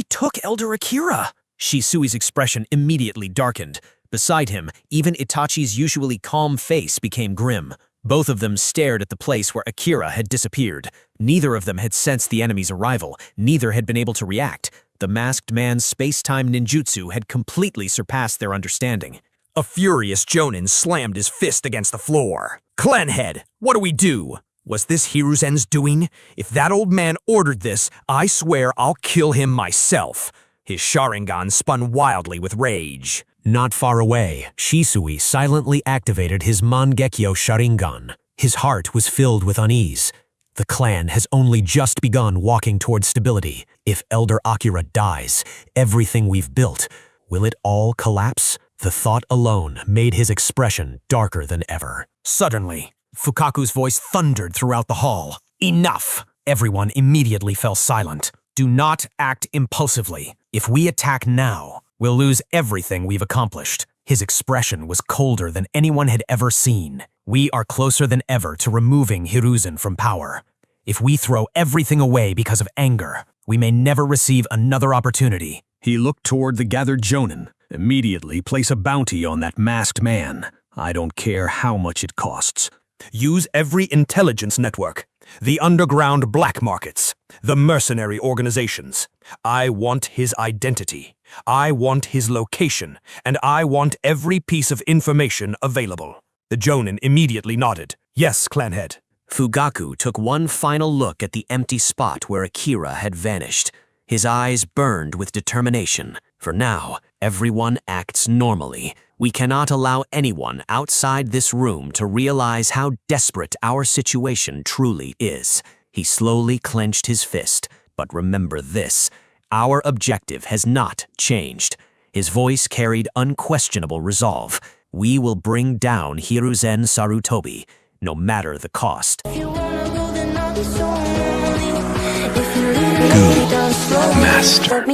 took Elder Akira!" Shisui's expression immediately darkened. Beside him, even Itachi's usually calm face became grim. Both of them stared at the place where Akira had disappeared. Neither of them had sensed the enemy's arrival. Neither had been able to react. The masked man's space-time ninjutsu had completely surpassed their understanding. A furious Jonin slammed his fist against the floor. "Clanhead, what do we do? Was this Hiruzen's doing? If that old man ordered this, I swear I'll kill him myself." His Sharingan spun wildly with rage. Not far away, Shisui silently activated his Mangekyo Sharingan. His heart was filled with unease. The clan has only just begun walking toward stability. If Elder Akira dies, everything we've built, will it all collapse? The thought alone made his expression darker than ever. Suddenly, Fukaku's voice thundered throughout the hall. "Enough!" Everyone immediately fell silent. "Do not act impulsively. If we attack now, we'll lose everything we've accomplished." His expression was colder than anyone had ever seen. "We are closer than ever to removing Hiruzen from power. If we throw everything away because of anger, we may never receive another opportunity." He looked toward the gathered Jonin. "Immediately place a bounty on that masked man. I don't care how much it costs. Use every intelligence network, the underground black markets, the mercenary organizations. I want his identity. I want his location, and I want every piece of information available." The Jonin immediately nodded. "Yes, clanhead." Fugaku took one final look at the empty spot where Akira had vanished. His eyes burned with determination. For now, everyone acts normally. We cannot allow anyone outside this room to realize how desperate our situation truly is. He slowly clenched his fist. "But remember this, Our objective has not changed. His voice carried unquestionable resolve. We will bring down Hiruzen Sarutobi, no matter the cost. Master.